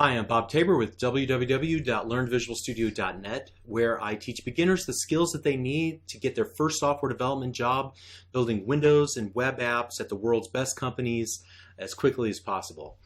Hi, I'm Bob Tabor with www.learnvisualstudio.net, where I teach beginners the skills that they need to get their first software development job building Windows and web apps at the world's best companies as quickly as possible.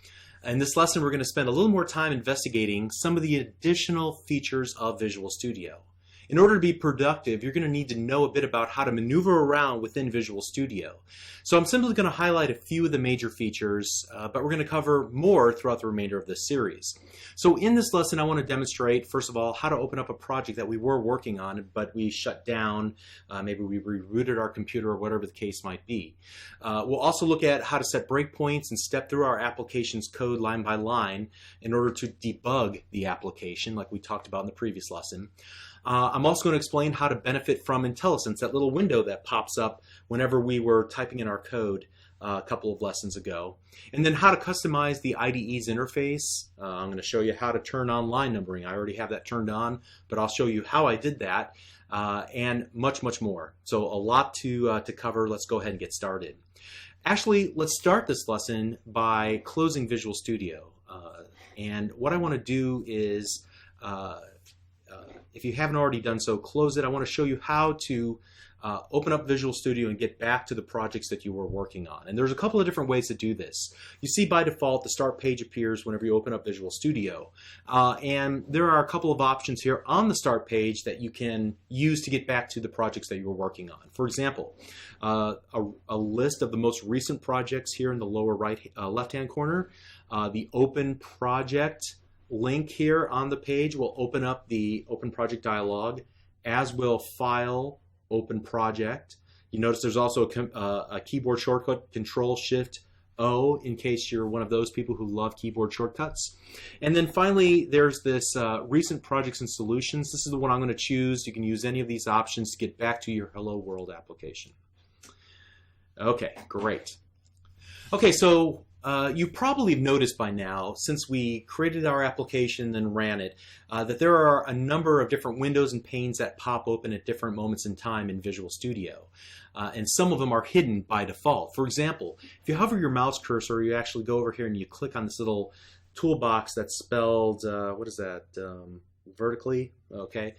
In this lesson, we're going to spend a little more time investigating some of the additional features of Visual Studio. In order to be productive, you're going to need to know a bit about how to maneuver around within Visual Studio. So I'm simply going to highlight a few of the major features, but we're going to cover more throughout the remainder of this series. So in this lesson, I want to demonstrate, first of all, how to open up a project that we were working on, but we shut down. Maybe we rebooted our computer or whatever the case might be. We'll also look at how to set breakpoints and step through our application's code line by line in order to debug the application, like we talked about in the previous lesson. I'm also going to explain how to benefit from Intellisense, that little window that pops up whenever we were typing in our code a couple of lessons ago. And then how to customize the IDE's interface. I'm going to show you how to turn on line numbering. I already have that turned on, but I'll show you how I did that, and much, much more. So a lot to cover. Let's go ahead and get started. Actually, let's start this lesson by closing Visual Studio. And what I want to do is if you haven't already done so, close it. I want to show you how to open up Visual Studio and get back to the projects that you were working on. And there's a couple of different ways to do this. You see by default the start page appears whenever you open up Visual Studio. And there are a couple of options here on the start page that you can use to get back to the projects that you were working on. For example, a list of the most recent projects here in the lower left-hand corner. The Open Project link here on the page will open up the Open Project dialog, as will File, Open Project. You notice there's also a keyboard shortcut, Control-Shift-O, in case you're one of those people who love keyboard shortcuts. And then finally, there's this Recent Projects and Solutions. This is the one I'm going to choose. You can use any of these options to get back to your Hello World application. Okay, great. Okay, so you probably have noticed by now, since we created our application and ran it, that there are a number of different windows and panes that pop open at different moments in time in Visual Studio. And some of them are hidden by default. For example, if you hover your mouse cursor, you actually go over here and you click on this little toolbox that's spelled, what is that, vertically? Okay.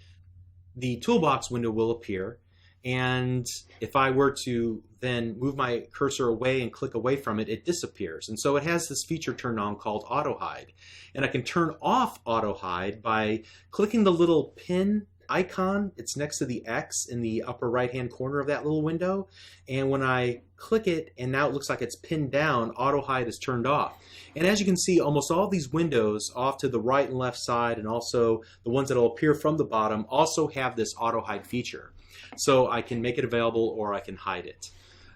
The toolbox window will appear. And if I were to then move my cursor away and click away from it, it disappears. And so it has this feature turned on called Auto Hide. And I can turn off Auto Hide by clicking the little pin icon. It's next to the X in the upper right-hand corner of that little window. And when I click it, and now it looks like it's pinned down, Auto Hide is turned off. And as you can see, almost all these windows off to the right and left side, and also the ones that will appear from the bottom, also have this Auto Hide feature. So I can make it available or I can hide it.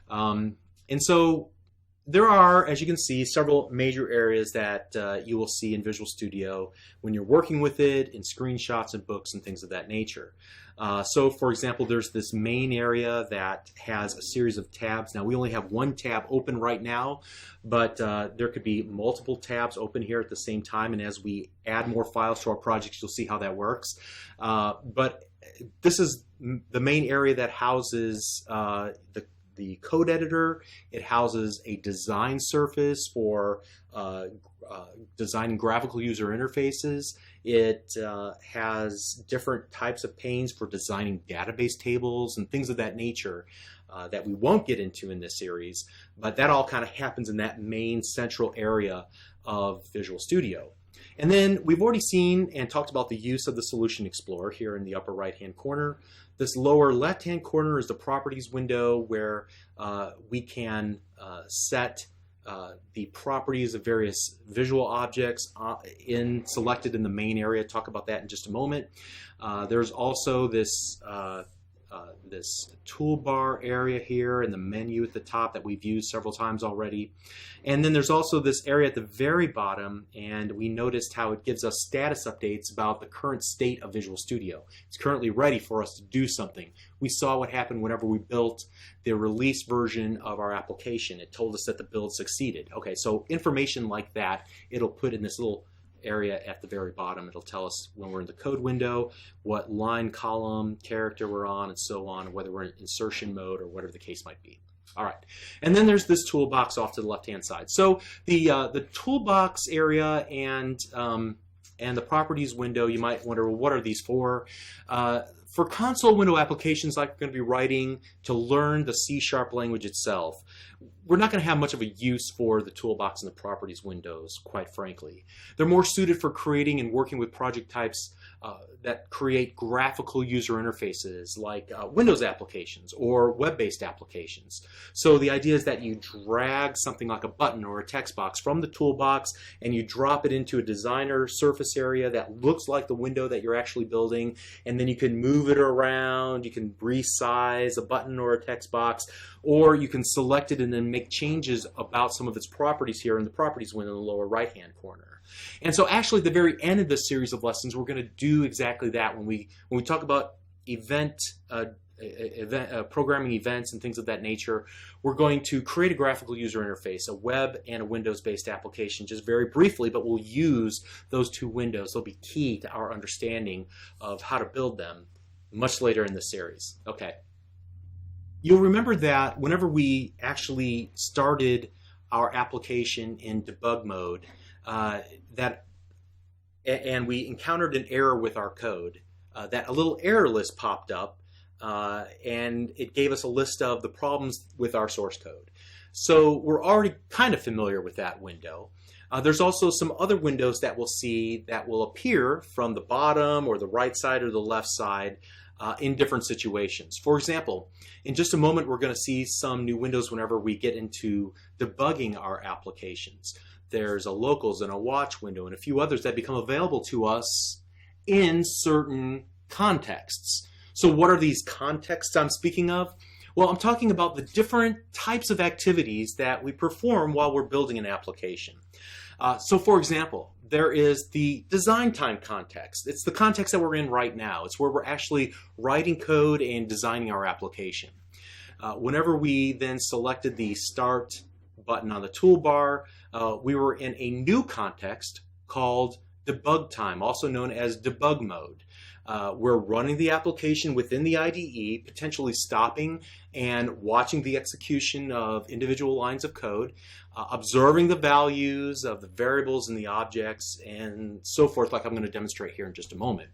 And so there are, as you can see, several major areas that you will see in Visual Studio when you're working with it, in screenshots and books and things of that nature. So for example, there's this main area that has a series of tabs. Now we only have one tab open right now, but there could be multiple tabs open here at the same time. And as we add more files to our projects, you'll see how that works. But this is the main area that houses the code editor. It houses a design surface for designing graphical user interfaces. It has different types of panes for designing database tables and things of that nature that we won't get into in this series, but that all kind of happens in that main central area of Visual Studio. And then we've already seen and talked about the use of the Solution Explorer here in the upper right-hand corner. This lower left-hand corner is the Properties window where we can set the properties of various visual objects selected in the main area. I'll talk about that in just a moment. There's also this this toolbar area here in the menu at the top that we've used several times already. And then there's also this area at the very bottom, and we noticed how it gives us status updates about the current state of Visual Studio. It's currently ready for us to do something. We saw what happened whenever we built the release version of our application. It told us that the build succeeded. Okay, so information like that, it'll put in this little area at the very bottom. It'll tell us when we're in the code window, what line, column, character we're on, and so on, whether we're in insertion mode or whatever the case might be. All right, and then there's this toolbox off to the left-hand side. So the toolbox area and the properties window, you might wonder, well, what are these for? For console window applications like we're going to be writing to learn the C# language itself, we're not going to have much of a use for the toolbox and the properties windows, quite frankly. They're more suited for creating and working with project types that create graphical user interfaces like Windows applications or web-based applications. So the idea is that you drag something like a button or a text box from the toolbox and you drop it into a designer surface area that looks like the window that you're actually building, and then you can move it around, you can resize a button or a text box, or you can select it and then make changes about some of its properties here in the properties window in the lower right-hand corner. And so actually at the very end of this series of lessons, we're going to do exactly that when we talk about programming events and things of that nature. We're going to create a graphical user interface, a web and a Windows-based application, just very briefly, but we'll use those two windows. They'll be key to our understanding of how to build them much later in the series. Okay. You'll remember that whenever we actually started our application in debug mode, and we encountered an error with our code, that a little error list popped up, and it gave us a list of the problems with our source code. So we're already kind of familiar with that window. There's also some other windows that we'll see that will appear from the bottom or the right side or the left side in different situations. For example, in just a moment we're going to see some new windows whenever we get into debugging our applications. There's a locals and a watch window and a few others that become available to us in certain contexts. So what are these contexts I'm speaking of? Well, I'm talking about the different types of activities that we perform while we're building an application. So for example, there is the design time context. It's the context that we're in right now. It's where we're actually writing code and designing our application. Whenever we then selected the Start button on the toolbar, we were in a new context called debug time, also known as debug mode. We're running the application within the IDE, potentially stopping and watching the execution of individual lines of code, observing the values of the variables and the objects, and so forth, like I'm going to demonstrate here in just a moment.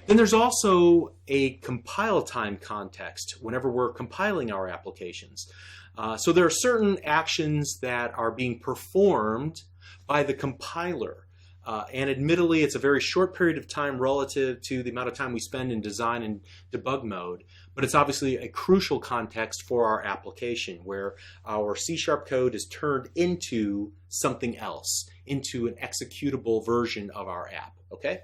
Then there's also a compile time context whenever we're compiling our applications. So there are certain actions that are being performed by the compiler. And admittedly, it's a very short period of time relative to the amount of time we spend in design and debug mode, but it's obviously a crucial context for our application where our C# code is turned into something else, into an executable version of our app. Okay?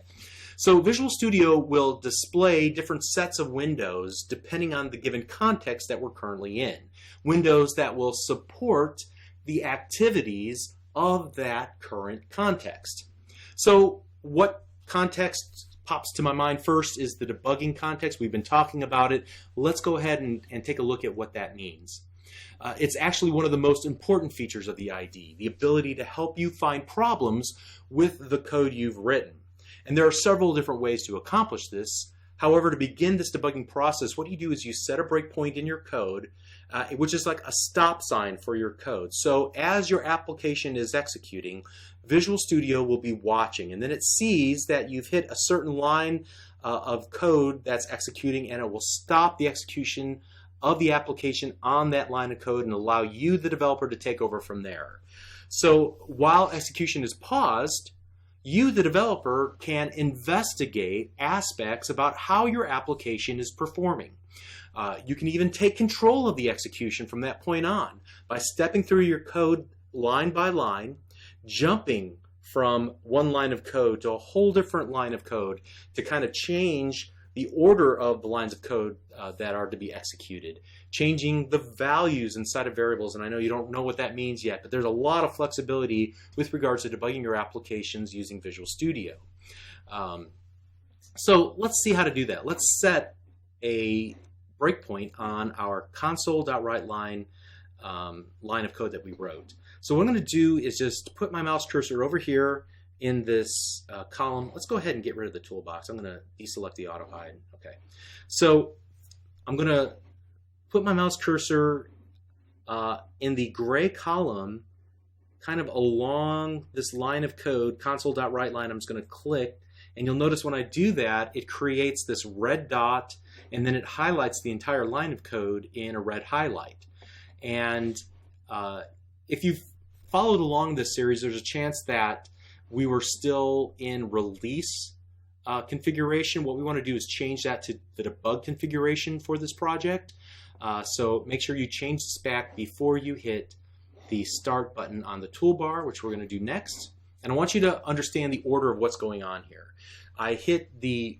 So Visual Studio will display different sets of windows depending on the given context that we're currently in. Windows that will support the activities of that current context. So what context pops to my mind first is the debugging context. We've been talking about it. Let's go ahead and take a look at what that means. It's actually one of the most important features of the IDE, the ability to help you find problems with the code you've written. And there are several different ways to accomplish this. However, to begin this debugging process, what you do is you set a breakpoint in your code, which is like a stop sign for your code. So as your application is executing, Visual Studio will be watching, and then it sees that you've hit a certain line of code that's executing, and it will stop the execution of the application on that line of code and allow you, the developer, to take over from there. So while execution is paused, you, the developer, can investigate aspects about how your application is performing. You can even take control of the execution from that point on by stepping through your code line by line, jumping from one line of code to a whole different line of code to kind of change the order of the lines of code that are to be executed, changing the values inside of variables. And I know you don't know what that means yet, but there's a lot of flexibility with regards to debugging your applications using Visual Studio. So let's see how to do that. Let's set a breakpoint on our console.writeLine line of code that we wrote. So what I'm going to do is just put my mouse cursor over here in this column. Let's go ahead and get rid of the toolbox. I'm going to deselect the auto hide. Okay. So I'm going to put my mouse cursor in the gray column, kind of along this line of code, console.writeLine, I'm just going to click, and you'll notice when I do that, it creates this red dot, and then it highlights the entire line of code in a red highlight. And if you've followed along this series, there's a chance that we were still in release configuration. What we want to do is change that to the debug configuration for this project. So make sure you change this back before you hit the start button on the toolbar, which we're going to do next. And I want you to understand the order of what's going on here. I hit the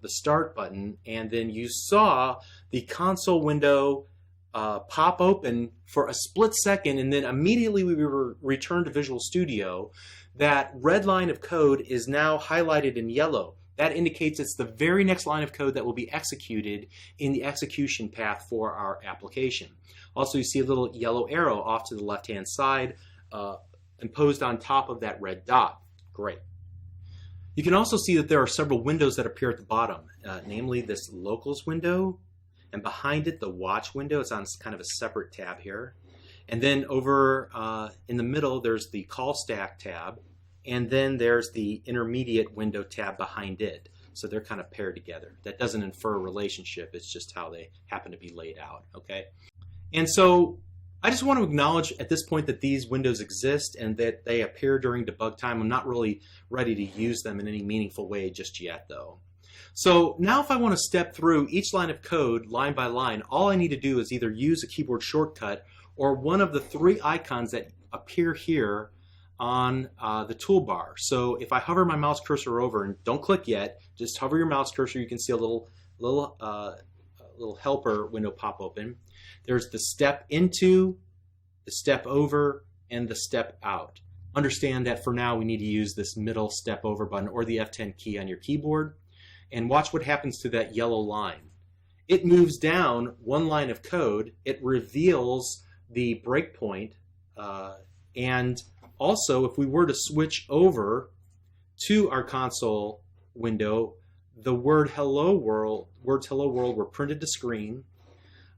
start button, and then you saw the console window pop open for a split second, and then immediately we were returned to Visual Studio. That red line of code is now highlighted in yellow. That indicates it's the very next line of code that will be executed in the execution path for our application. Also, you see a little yellow arrow off to the left-hand side imposed on top of that red dot. Great. You can also see that there are several windows that appear at the bottom, namely this Locals window, and behind it the Watch window. It's on kind of a separate tab here. And then over in the middle there's the Call Stack tab, and then there's the Intermediate window tab behind it. So they're kind of paired together. That doesn't infer a relationship, it's just how they happen to be laid out, okay? And so I just want to acknowledge at this point that these windows exist and that they appear during debug time. I'm not really ready to use them in any meaningful way just yet, though. So now if I want to step through each line of code line by line, all I need to do is either use a keyboard shortcut or one of the three icons that appear here on the toolbar. So if I hover my mouse cursor over, and don't click yet, just hover your mouse cursor, you can see a little helper window pop open. There's the step into, the step over, and the step out. Understand that for now we need to use this middle step over button or the F10 key on your keyboard. And watch what happens to that yellow line. It moves down one line of code, it reveals the breakpoint, and also if we were to switch over to our console window, the words hello world were printed to screen,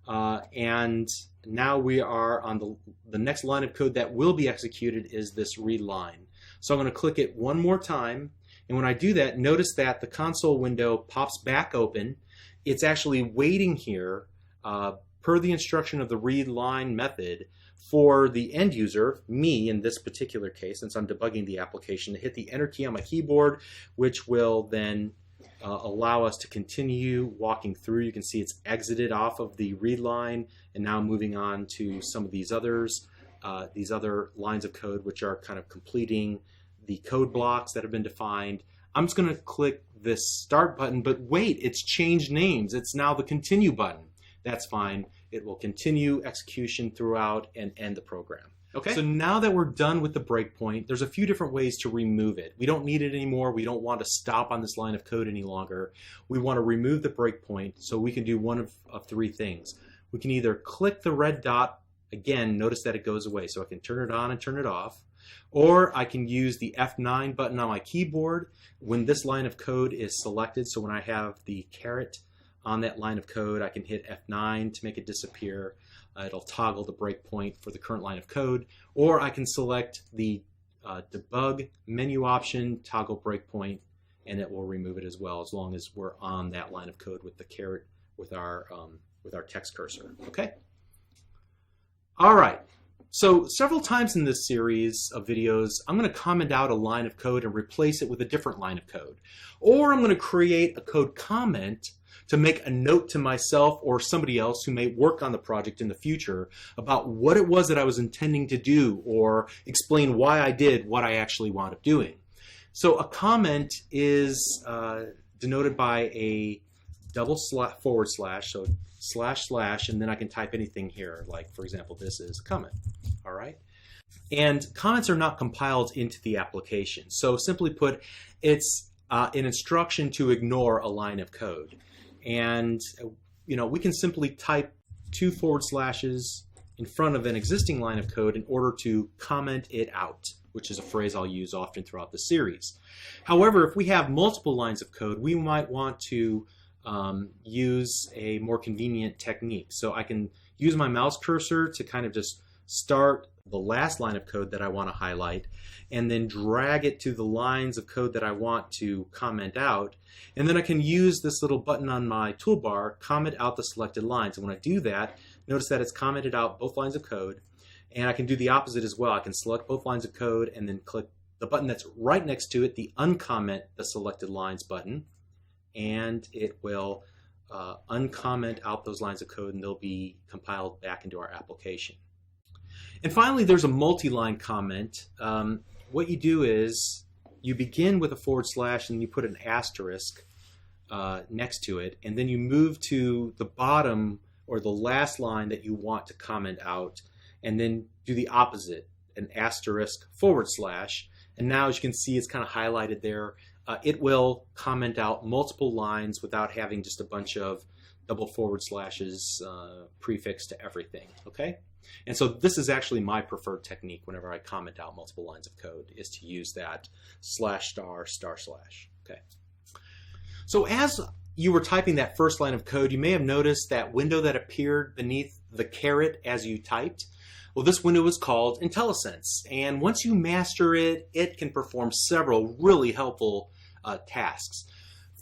and now we are on the next line of code that will be executed is this read line. So I'm going to click it one more time, and when I do that, notice that the console window pops back open. It's actually waiting here per the instruction of the read line method for the end user, me in this particular case, since I'm debugging the application, to hit the enter key on my keyboard, which will then allow us to continue walking through. You can see it's exited off of the read line and now moving on to some of these other lines of code which are kind of completing the code blocks that have been defined. I'm just going to click this start button, but wait, it's changed names. It's now the continue button. That's fine. It will continue execution throughout and end the program. Okay, so now that we're done with the breakpoint, there's a few different ways to remove it. We don't need it anymore. We don't want to stop on this line of code any longer. We want to remove the breakpoint, so we can do one of three things. We can either click the red dot, again, notice that it goes away, so I can turn it on and turn it off, or I can use the F9 button on my keyboard when this line of code is selected. So when I have the caret on that line of code, I can hit F9 to make it disappear. It'll toggle the breakpoint for the current line of code, or I can select the debug menu option, toggle breakpoint, and it will remove it as well, as long as we're on that line of code with the caret with our text cursor. Okay. All right. So several times in this series of videos, I'm going to comment out a line of code and replace it with a different line of code, or I'm going to create a code comment to make a note to myself or somebody else who may work on the project in the future about what it was that I was intending to do, or explain why I did what I actually wound up doing. So a comment is denoted by a double forward slash, so // and then I can type anything here, like for example this is a comment. All right, and comments are not compiled into the application, so simply put, it's an instruction to ignore a line of code. And we can simply type 2 forward slashes in front of an existing line of code in order to comment it out, which is a phrase I'll use often throughout the series. However, if we have multiple lines of code, we might want to use a more convenient technique. So use my mouse cursor to kind of just start the last line of code that I want to highlight, and then drag it to the lines of code that I want to comment out. And then I can use this little button on my toolbar, comment out the selected lines. And when I do that, notice that it's commented out both lines of code. And I can do the opposite as well. I can select both lines of code and then click the button that's right next to it, the uncomment the selected lines button, and it will uncomment out those lines of code, and they'll be compiled back into our application. And finally, there's a multi-line comment. What you do is you begin with a / and you put an asterisk next to it, and then you move to the bottom or the last line that you want to comment out, and then do the opposite, an asterisk /. And now, as you can see, it's kind of highlighted there. It will comment out multiple lines without having just a bunch of double / prefixed to everything, okay? And so this is actually my preferred technique whenever I comment out multiple lines of code, is to use that /*/. Okay. So as you were typing that first line of code, you may have noticed that window that appeared beneath the caret as you typed. Well, this window is called Intellisense, and once you master it, it can perform several really helpful tasks.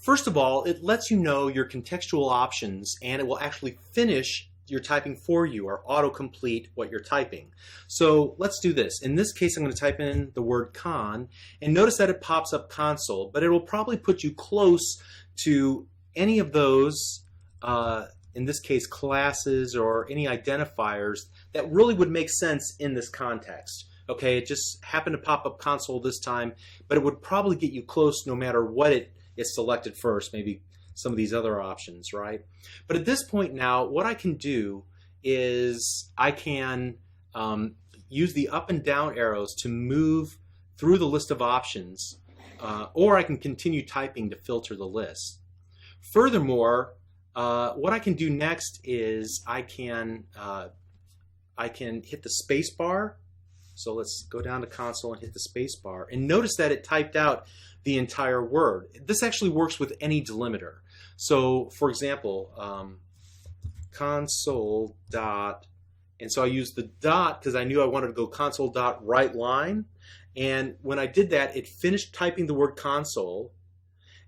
First of all, it lets you know your contextual options, and it will actually finish your typing for you, or autocomplete what you're typing. So let's do this. In this case, I'm going to type in the word con, and notice that it pops up console, but it will probably put you close to any of those, in this case, classes or any identifiers that really would make sense in this context. Okay, it just happened to pop up console this time, but it would probably get you close no matter what it is selected first, maybe some of these other options, right? But at this point now, what I can do is I can use the up and down arrows to move through the list of options, or I can continue typing to filter the list. Furthermore, what I can do next is I can hit the space bar. So let's go down to console and hit the space bar, and notice that it typed out the entire word. This actually works with any delimiter. So for example, console dot, and so I used the dot because I knew I wanted to go console dot right line, and when I did that, it finished typing the word console,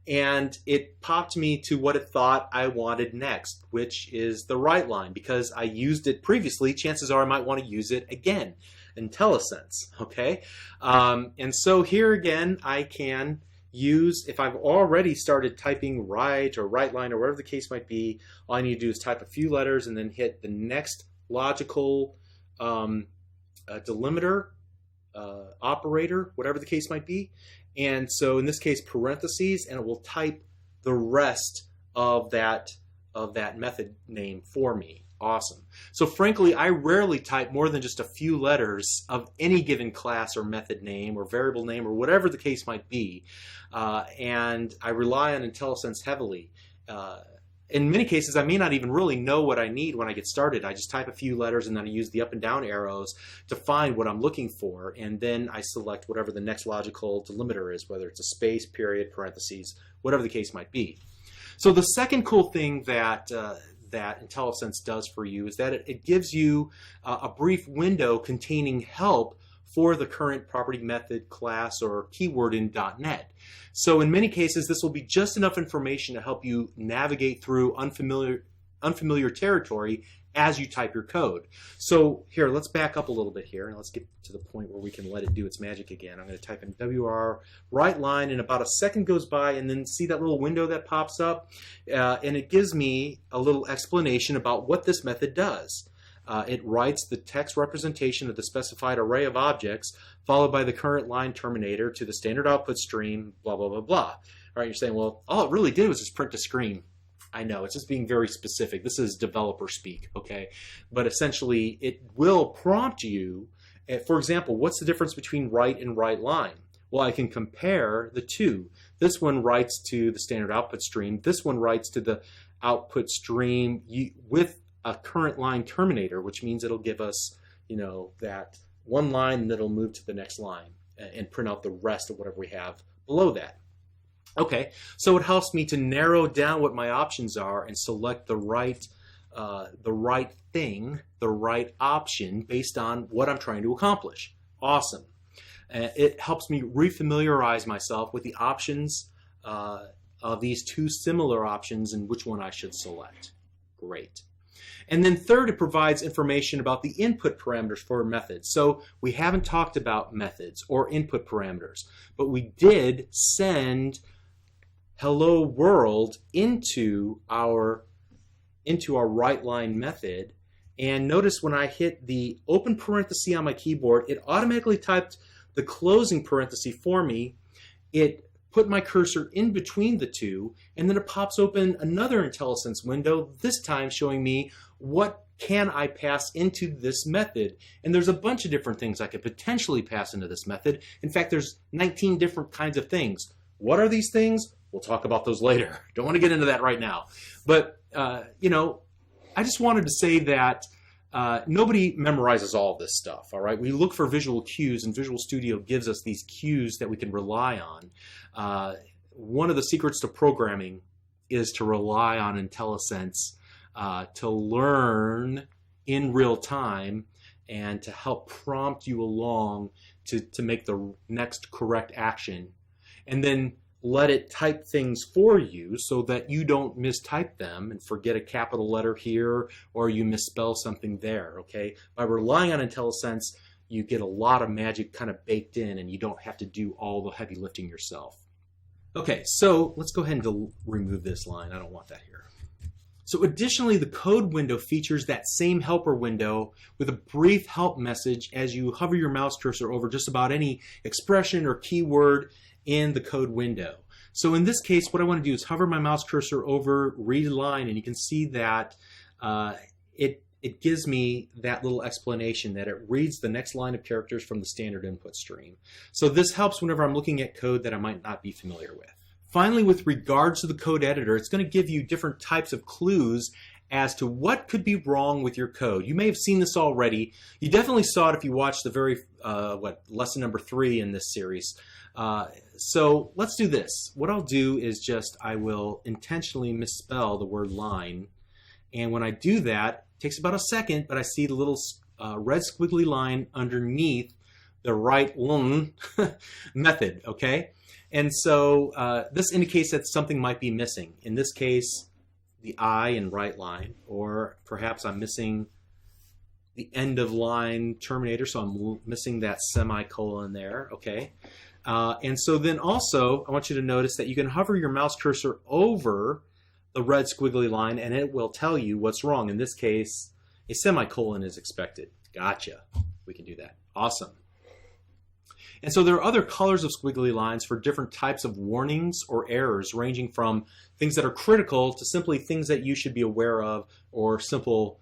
and it popped me to what it thought I wanted next, which is the right line. Because I used it previously, chances are I might want to use it again. Intellisense, okay? And so here again, I can use, if I've already started typing right or right line or whatever the case might be, all I need to do is type a few letters and then hit the next logical delimiter, operator, whatever the case might be. And so in this case, parentheses, and it will type the rest of that method name for me. Awesome. So frankly, I rarely type more than just a few letters of any given class or method name or variable name or whatever the case might be. And I rely on Intellisense heavily. In many cases, I may not even really know what I need when I get started. I just type a few letters and then I use the up and down arrows to find what I'm looking for. And then I select whatever the next logical delimiter is, whether it's a space, period, parentheses, whatever the case might be. So the second cool thing that Intellisense does for you is that it gives you a brief window containing help for the current property method, class, or keyword in .NET. So in many cases, this will be just enough information to help you navigate through unfamiliar territory as you type your code. So here, let's back up a little bit here, and let's get to the point where we can let it do its magic again. I'm going to type in WR right line, and about a second goes by, and then see that little window that pops up, and it gives me a little explanation about what this method does. It writes the text representation of the specified array of objects, followed by the current line terminator to the standard output stream, blah, blah, blah, blah. All right, you're saying, well, all it really did was just print a screen. I know, it's just being very specific. This is developer speak, okay? But essentially, it will prompt you, for example, what's the difference between right and right line? Well, I can compare the two. This one writes to the standard output stream. This one writes to the output stream with a current line terminator, which means it'll give us, you know, that one line, and it'll move to the next line and print out the rest of whatever we have below that. Okay, so it helps me to narrow down what my options are and select the right the right thing, the right option based on what I'm trying to accomplish. Awesome. It helps me refamiliarize myself with the options of these two similar options and which one I should select. Great. And then third, it provides information about the input parameters for methods. So we haven't talked about methods or input parameters, but we did send hello world into our write line method. And notice when I hit the open parenthesis on my keyboard, it automatically typed the closing parenthesis for me. It put my cursor in between the two, and then it pops open another Intellisense window, this time showing me what can I pass into this method. And there's a bunch of different things I could potentially pass into this method. In fact, there's 19 different kinds of things. What are these things? We'll talk about those later. Don't want to get into that right now. But, you know, I just wanted to say that nobody memorizes all this stuff, all right? We look for visual cues, and Visual Studio gives us these cues that we can rely on. One of the secrets to programming is to rely on Intellisense to learn in real time and to help prompt you along to make the next correct action. And then let it type things for you so that you don't mistype them and forget a capital letter here or you misspell something there, okay? By relying on Intellisense, you get a lot of magic kind of baked in and you don't have to do all the heavy lifting yourself. Okay, so let's go ahead and remove this line. I don't want that here. So additionally, the code window features that same helper window with a brief help message as you hover your mouse cursor over just about any expression or keyword in the code window. So in this case, what I want to do is hover my mouse cursor over read line, and you can see that it gives me that little explanation that it reads the next line of characters from the standard input stream. So this helps whenever I'm looking at code that I might not be familiar with. Finally, with regards to the code editor, it's going to give you different types of clues as to what could be wrong with your code. You may have seen this already. You definitely saw it if you watched the very, lesson number 3 in this series. So let's do this. What I'll do is I will intentionally misspell the word line. And when I do that, it takes about a second, but I see the little red squiggly line underneath the write method, okay? And so this indicates that something might be missing. In this case, the I in write line, or perhaps I'm missing the end of line terminator, so I'm missing that semicolon there, okay? And so then also, I want you to notice that you can hover your mouse cursor over the red squiggly line and it will tell you what's wrong. In this case, a semicolon is expected. Gotcha. We can do that. Awesome. And so there are other colors of squiggly lines for different types of warnings or errors, ranging from things that are critical to simply things that you should be aware of, or simple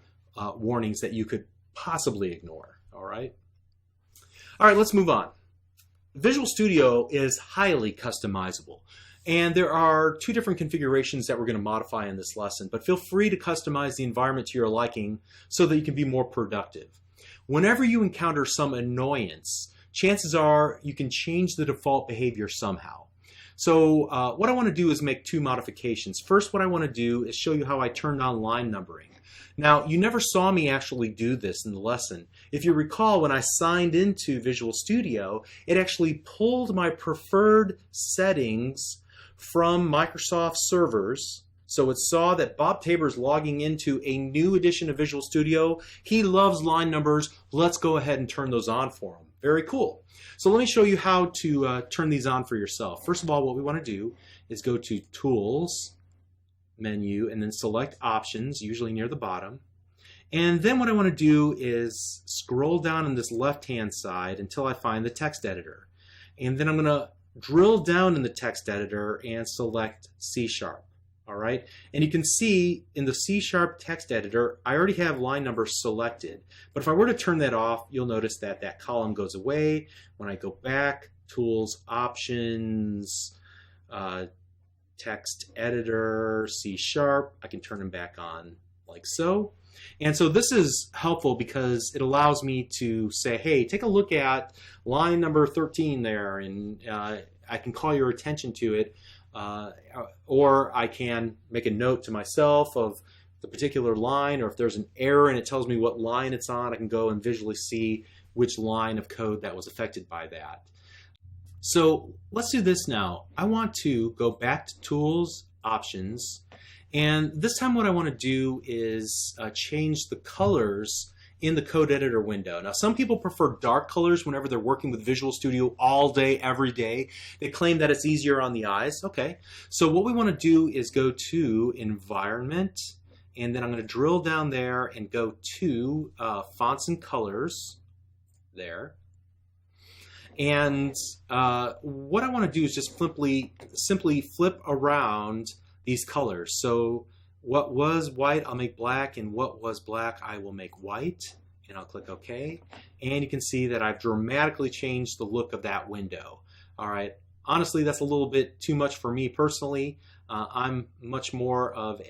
warnings that you could possibly ignore. All right? All right, let's move on. Visual Studio is highly customizable, and there are 2 different configurations that we're going to modify in this lesson, but feel free to customize the environment to your liking so that you can be more productive. Whenever you encounter some annoyance, chances are you can change the default behavior somehow. So what I want to do is make 2 modifications. First, what I want to do is show you how I turned on line numbering. Now, you never saw me actually do this in the lesson. If you recall, when I signed into Visual Studio, it actually pulled my preferred settings from Microsoft servers. So it saw that Bob Tabor's logging into a new edition of Visual Studio. He loves line numbers. Let's go ahead and turn those on for him. Very cool. So let me show you how to turn these on for yourself. First of all, what we want to do is go to Tools, Menu, and then select Options, usually near the bottom. And then what I want to do is scroll down on this left-hand side until I find the text editor. And then I'm going to drill down in the text editor and select C#. All right, and you can see in the C# text editor, I already have line numbers selected. But if I were to turn that off, you'll notice that that column goes away. When I go back, Tools, Options, Text Editor, C#, I can turn them back on like so. And so this is helpful because it allows me to say, hey, take a look at line number 13 there, and I can call your attention to it. Or I can make a note to myself of the particular line, or if there's an error and it tells me what line it's on, I can go and visually see which line of code that was affected by that. So let's do this now. I want to go back to Tools, Options, and this time what I want to do is change the colors in the code editor window. Now, some people prefer dark colors whenever they're working with Visual Studio all day, every day. They claim that it's easier on the eyes. Okay, so what we want to do is go to Environment, and then I'm going to drill down there and go to Fonts and Colors there. And what I want to do is just simply flip around these colors. So what was white, I'll make black, and what was black, I will make white, and I'll click OK. And you can see that I've dramatically changed the look of that window. All right, honestly, that's a little bit too much for me personally. I'm much more of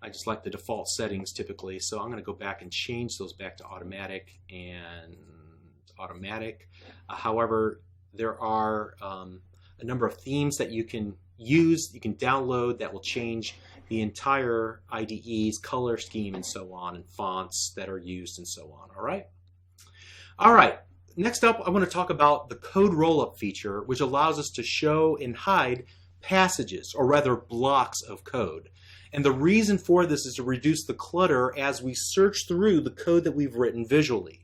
I just like the default settings typically, so I'm going to go back and change those back to automatic and automatic. However, there are a number of themes that you can use, you can download that will change the entire IDE's color scheme and so on, and fonts that are used and so on. All right. Next up, I want to talk about the code rollup feature, which allows us to show and hide passages, or rather blocks of code. And the reason for this is to reduce the clutter as we search through the code that we've written visually.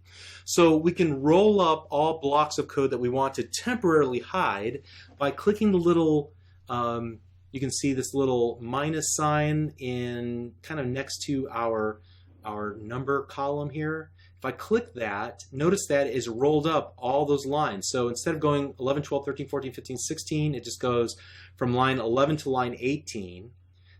So we can roll up all blocks of code that we want to temporarily hide by clicking the little, you can see this little minus sign in kind of next to our number column here. If I click that, notice that it is rolled up all those lines. So instead of going 11, 12, 13, 14, 15, 16, it just goes from line 11 to line 18.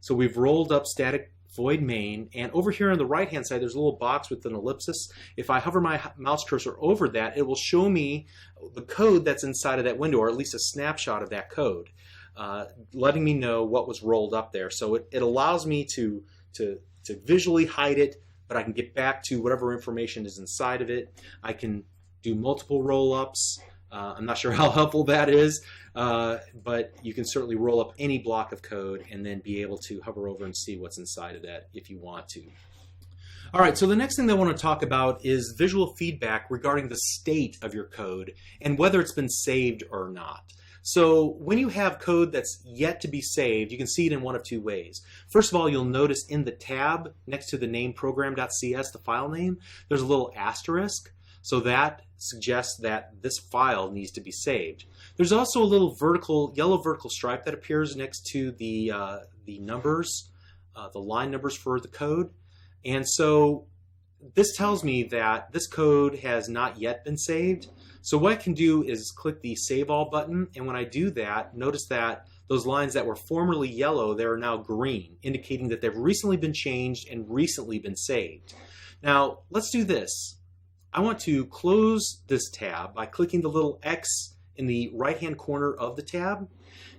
So we've rolled up static void main, and over here on the right hand side there's a little box with an ellipsis. If I hover my mouse cursor over that, it will show me the code that's inside of that window, or at least a snapshot of that code, letting me know what was rolled up there. So it allows me to visually hide it, but I can get back to whatever information is inside of it. I can do multiple roll-ups. I'm not sure how helpful that is, but you can certainly roll up any block of code and then be able to hover over and see what's inside of that if you want to. All right, so the next thing that I want to talk about is visual feedback regarding the state of your code and whether it's been saved or not. So when you have code that's yet to be saved, you can see it in one of two ways. First of all, you'll notice in the tab next to the name program.cs, the file name, there's a little asterisk. So that suggests that this file needs to be saved. There's also a little yellow vertical stripe that appears next to the numbers, the line numbers for the code. And so this tells me that this code has not yet been saved. So what I can do is click the Save All button, and when I do that, notice that those lines that were formerly yellow, they are now green, indicating that they've recently been changed and recently been saved. Now, let's do this. I want to close this tab by clicking the little X in the right-hand corner of the tab,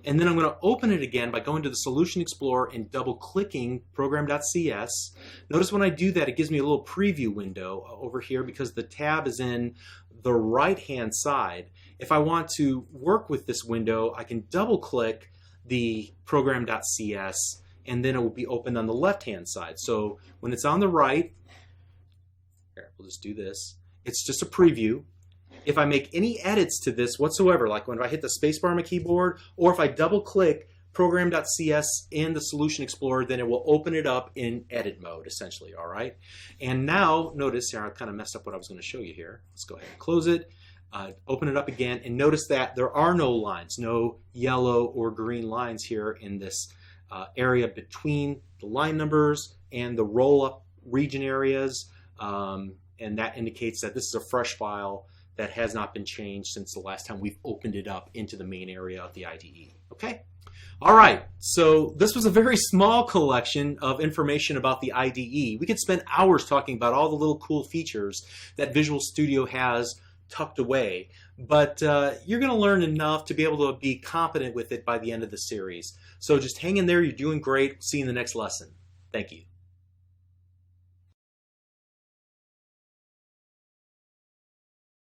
and then I'm going to open it again by going to the Solution Explorer and double-clicking program.cs. Notice when I do that, it gives me a little preview window over here because the tab is in the right-hand side. If I want to work with this window, I can double-click the program.cs, and then it will be opened on the left-hand side. So when it's on the right, here, we'll just do this. It's just a preview. If I make any edits to this whatsoever, like when I hit the spacebar on my keyboard, or if I double-click program.cs in the Solution Explorer, then it will open it up in edit mode, essentially, all right? And now, notice here, I kind of messed up what I was going to show you here. Let's go ahead and close it, open it up again, and notice that there are no lines, no yellow or green lines here in this area between the line numbers and the roll-up region areas, and that indicates that this is a fresh file that has not been changed since the last time we've opened it up into the main area of the IDE. Okay? All right, so this was a very small collection of information about the IDE. We could spend hours talking about all the little cool features that Visual Studio has tucked away, but you're going to learn enough to be able to be competent with it by the end of the series. So just hang in there, you're doing great. See you in the next lesson. Thank you.